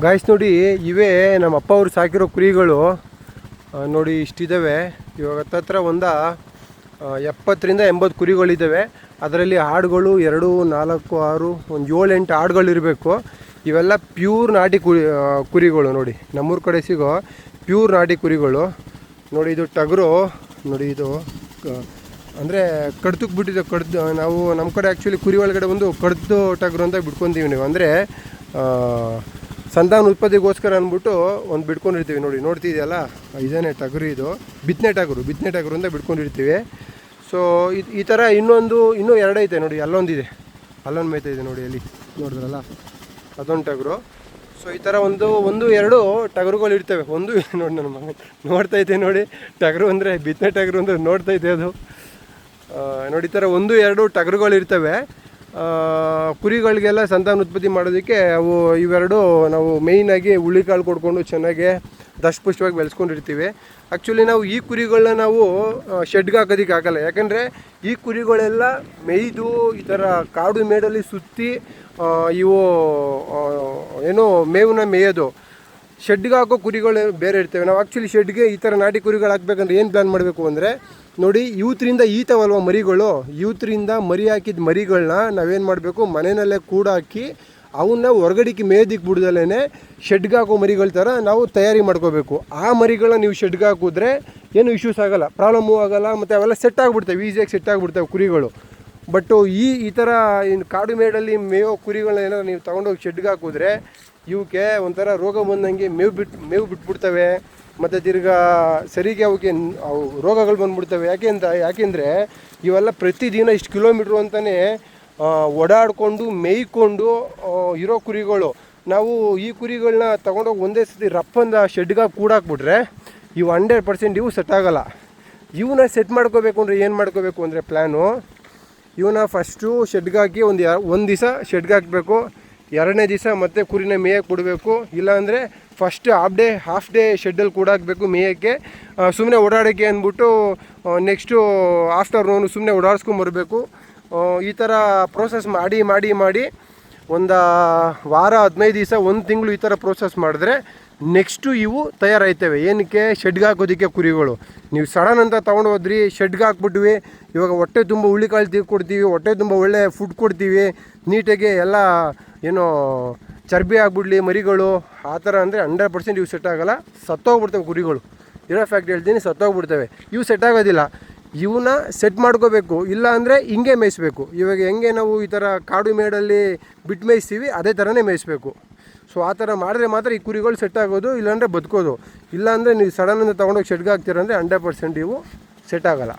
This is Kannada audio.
ಗಾಯ್ಸ್ ನೋಡಿ, ಇವೇ ನಮ್ಮ ಅಪ್ಪ ಅವರು ಸಾಕಿರೋ ಕುರಿಗಳು ನೋಡಿ. ಇಷ್ಟಿದ್ದಾವೆ. ಇವಾಗ ಹತ್ತತ್ರ ಒಂದು 70ರಿಂದ 80 ಕುರಿಗಳಿದ್ದಾವೆ. ಅದರಲ್ಲಿ ಆಡುಗಳು 2, 4, 6, ಒಂದು 7-8 ಆಡುಗಳಿರಬೇಕು. ಇವೆಲ್ಲ ಪ್ಯೂರ್ ನಾಟಿ ಕುರಿಗಳು ನೋಡಿ. ನಮ್ಮೂರ ಕಡೆ ಸಿಗೋ ಪ್ಯೂರ್ ನಾಟಿ ಕುರಿಗಳು ನೋಡಿ. ಇದು ಟಗರು ನೋಡಿ. ಇದು ಅಂದರೆ ಕಡ್ತಕ್ಕೆ ಬಿಟ್ಟಿದೆ. ನಾವು ನಮ್ಮ ಕಡೆ ಆ್ಯಕ್ಚುಲಿ ಕುರಿ ಒಳಗಡೆ ಒಂದು ಕಡ್ದು ಟಗರು ಅಂತ ಬಿಟ್ಕೊತೀವಿ ನೀವು. ಅಂದರೆ ಸಂತಾನ ಉತ್ಪತ್ತಿಗೋಸ್ಕರ ಅಂದ್ಬಿಟ್ಟು ಒಂದು ಬಿಟ್ಕೊಂಡಿರ್ತೀವಿ ನೋಡಿ. ನೋಡ್ತಿದೆಯಲ್ಲ, ಇದೇನೇ ಟಗರು. ಇದು ಬಿತ್ತನೆ ಟಗರು ಅಂತ ಬಿಟ್ಕೊಂಡಿರ್ತೀವಿ. ಸೊ ಈ ಥರ ಇನ್ನೂ 2 ಐತೆ ನೋಡಿ. ಅಲ್ಲೊಂದಿದೆ, ಅಲ್ಲೊಂದು ಮೇಯ್ತಾ ಇದೆ ನೋಡಿ. ಅಲ್ಲಿ ನೋಡಿದ್ರಲ್ಲ, ಅದೊಂದು ಟಗರು. ಸೊ ಈ ಥರ ಒಂದು 2 ಟಗರುಗಳು ಇರ್ತವೆ. ಒಂದು ನೋಡಿ, ನನ್ನ ಮಗ ನೋಡ್ತೈತೆ ನೋಡಿ. ಟಗರು ಅಂದರೆ ಬಿತ್ತನೆ ಟಗರು ಅಂದರೆ ನೋಡ್ತೈತೆ ಅದು ನೋಡಿ. ಈ ಥರ 1-2 ಟಗರುಗಳು ಇರ್ತವೆ. ಕುರಿಗಳಿಗೆಲ್ಲ ಸಂತಾನ ಉತ್ಪತ್ತಿ ಮಾಡೋದಕ್ಕೆ ಅವು ಇವೆರಡು ನಾವು ಮೇಯ್ನಾಗಿ ಹುಳಿಕಾಳು ಕೊಡ್ಕೊಂಡು ಚೆನ್ನಾಗಿ ದಷ್ಟಪುಷ್ಟವಾಗಿ ಬೆಳೆಸ್ಕೊಂಡಿರ್ತೀವಿ. ಆ್ಯಕ್ಚುಲಿ ನಾವು ಈ ಕುರಿಗಳನ್ನ ನಾವು ಶೆಡ್ಗೆ ಹಾಕೋದಕ್ಕೆ ಆಗಲ್ಲ. ಯಾಕಂದರೆ ಈ ಕುರಿಗಳೆಲ್ಲ ಮೇಯ್ದು ಈ ಥರ ಕಾಡು ಮೇಡಲ್ಲಿ ಸುತ್ತಿ ಇವು ಏನೋ ಮೇವನ್ನ ಮೇಯೋದು. ಶೆಡ್ಗೆ ಹಾಕೋ ಕುರಿಗಳು ಬೇರೆ ಇರ್ತವೆ. ನಾವು ಆ್ಯಕ್ಚುಲಿ ಶೆಡ್ಗೆ ಈ ಥರ ನಾಟಿ ಕುರಿಗಳು ಹಾಕ್ಬೇಕಂದ್ರೆ ಏನು ಪ್ಲ್ಯಾನ್ ಮಾಡಬೇಕು ಅಂದರೆ ನೋಡಿ, ಯೂತ್ರಿಂದ ಈತವಲ್ವ ಮರಿಗಳು, ಯೂತ್ರಿಂದ ಮರಿ ಹಾಕಿದ ಮರಿಗಳನ್ನ ನಾವೇನು ಮಾಡಬೇಕು, ಮನೆಯಲ್ಲೇ ಕೂಡಾಕಿ ಅವನ್ನ ಹೊರಗಡೆಗೆ ಮೇಯ್ದಿಕ್ಕೆ ಬಿಡ್ದಲೇ ಶೆಡ್ಗೆ ಹಾಕೋ ಮರಿಗಳ ಥರ ನಾವು ತಯಾರಿ ಮಾಡ್ಕೋಬೇಕು. ಆ ಮರಿಗಳನ್ನ ನೀವು ಶೆಡ್ಗೆ ಹಾಕಿದ್ರೆ ಏನು ಇಶ್ಯೂಸ್ ಆಗೋಲ್ಲ, ಪ್ರಾಬ್ಲಮ್ಮು ಆಗೋಲ್ಲ. ಮತ್ತು ಅವೆಲ್ಲ ಸೆಟ್ ಆಗಿಬಿಡ್ತವೆ, ಈಸಿಯಾಗಿ ಸೆಟ್ ಆಗಿಬಿಡ್ತವೆ ಕುರಿಗಳು. ಬಟ್ಟು ಈ ಥರ ಕಾಡು ಮೇಡಲ್ಲಿ ಮೇಯೋ ಕುರಿಗಳನ್ನ ಏನಾದ್ರು ನೀವು ತೊಗೊಂಡೋಗಿ ಶೆಡ್ಗೆ ಹಾಕಿದ್ರೆ ಇವಕ್ಕೆ ಒಂಥರ ರೋಗ ಬಂದಂಗೆ ಮೇವು ಬಿಟ್ಬಿಡ್ತವೆ. ಮತ್ತು ತಿರ್ಗಾ ಸರಿಗೆ ಅವಕ್ಕೆ ರೋಗಗಳು ಬಂದ್ಬಿಡ್ತವೆ. ಯಾಕೆಂದರೆ ಇವೆಲ್ಲ ಪ್ರತಿದಿನ ಇಷ್ಟು ಕಿಲೋಮೀಟ್ರು ಅಂತಲೇ ಓಡಾಡಿಕೊಂಡು ಮೇಯ್ಕೊಂಡು ಇರೋ ಕುರಿಗಳು. ನಾವು ಈ ಕುರಿಗಳನ್ನ ತೊಗೊಂಡೋಗಿ ಒಂದೇ ಸತಿ ರಪ್ಪಂದ ಶೆಡ್ಗೆ ಕೂಡಾಕ್ಬಿಟ್ರೆ ಇವು 100% ಇವು ಸೆಟ್ ಆಗೋಲ್ಲ. ಇವನ್ನ ಸೆಟ್ ಮಾಡ್ಕೋಬೇಕು ಅಂದರೆ ಏನು ಮಾಡ್ಕೋಬೇಕು ಅಂದರೆ ಪ್ಲ್ಯಾನು, ಇವನ್ನ ಫಸ್ಟು ಶೆಡ್ಗೆ ಹಾಕಿ ಒಂದು ದಿವಸ ಶೆಡ್ಗೆ ಹಾಕಬೇಕು. 2ನೇ ದಿವಸ ಮತ್ತೆ ಕುರಿನ ಮೇಯಕ್ಕೆ ಬಿಡಬೇಕು. ಇಲ್ಲಾಂದರೆ ಫಸ್ಟ್ ಹಾಫ್ ಡೇ ಶೆಡ್ಡಲ್ಲಿ ಕೂಡ ಹಾಕಬೇಕು ಮೇಯೋಕ್ಕೆ. ಸುಮ್ಮನೆ ಓಡಾಡೋಕ್ಕೆ ಅಂದ್ಬಿಟ್ಟು ನೆಕ್ಸ್ಟು ಆಫ್ಟರ್ನೂನು ಸುಮ್ಮನೆ ಓಡಾಡಿಸ್ಕೊಂಬರ್ಬೇಕು. ಈ ಥರ ಪ್ರೋಸೆಸ್ ಮಾಡಿ ಒಂದು ವಾರ 15 ದಿವಸ 1 ತಿಂಗಳು ಈ ಥರ ಪ್ರೋಸೆಸ್ ಮಾಡಿದ್ರೆ ನೆಕ್ಸ್ಟು ಇವು ತಯಾರಾಯ್ತವೆ. ಏನಕ್ಕೆ? ಶೆಡ್ಗೆ ಹಾಕೋದಕ್ಕೆ ಕುರಿಗಳು. ನೀವು ಸಡನ್ ಅಂತ ತೊಗೊಂಡು ಹೋದ್ರಿ, ಶೆಡ್ಗೆ ಹಾಕ್ಬಿಟ್ವಿ. ಇವಾಗ ಹೊಟ್ಟೆ ತುಂಬ ಹುಳಿಕಾಳು ಕೊಡ್ತೀವಿ, ಹೊಟ್ಟೆ ತುಂಬ ಒಳ್ಳೆ ಫುಡ್ ಕೊಡ್ತೀವಿ, ನೀಟಾಗಿ ಎಲ್ಲ ಏನೋ ಚರ್ಬಿ ಆಗಿಬಿಡ್ಲಿ ಮರಿಗಳು, ಆ ಥರ ಅಂದರೆ 100% ಇವು ಸೆಟ್ ಆಗೋಲ್ಲ, ಸತ್ತೋಗ್ಬಿಡ್ತವೆ ಕುರಿಗಳು. ಇರೋ ಫ್ಯಾಕ್ಟ್ ಹೇಳ್ತೀನಿ, ಸತ್ತೋಗ್ಬಿಡ್ತವೆ. ಇವು ಸೆಟ್ ಆಗೋದಿಲ್ಲ. ಇವನ್ನ ಸೆಟ್ ಮಾಡ್ಕೋಬೇಕು. ಇಲ್ಲ ಅಂದರೆ ಹಿಂಗೆ ಮೇಯಿಸ್ಬೇಕು. ಇವಾಗ ಹೆಂಗೆ ನಾವು ಈ ಥರ ಕಾಡು ಮೇಡಲ್ಲಿ ಬಿಟ್ಟು ಮೇಯಿಸ್ತೀವಿ, ಅದೇ ಥರನೇ ಮೇಯಿಸ್ಬೇಕು. ಸೊ ಆ ಥರ ಮಾಡಿದ್ರೆ ಮಾತ್ರ ಈ ಕುರಿಗಳು ಸೆಟ್ ಆಗೋದು, ಇಲ್ಲಾಂದರೆ ಬದುಕೋದು. ಇಲ್ಲಾಂದರೆ ನೀವು ಸಡನ್ ಅಂತ ತೊಗೊಂಡೋಗಿ ಶೆಡ್ಗೆ ಹಾಕ್ತೀರಂದರೆ 100% ಇವು ಸೆಟ್ ಆಗೋಲ್ಲ.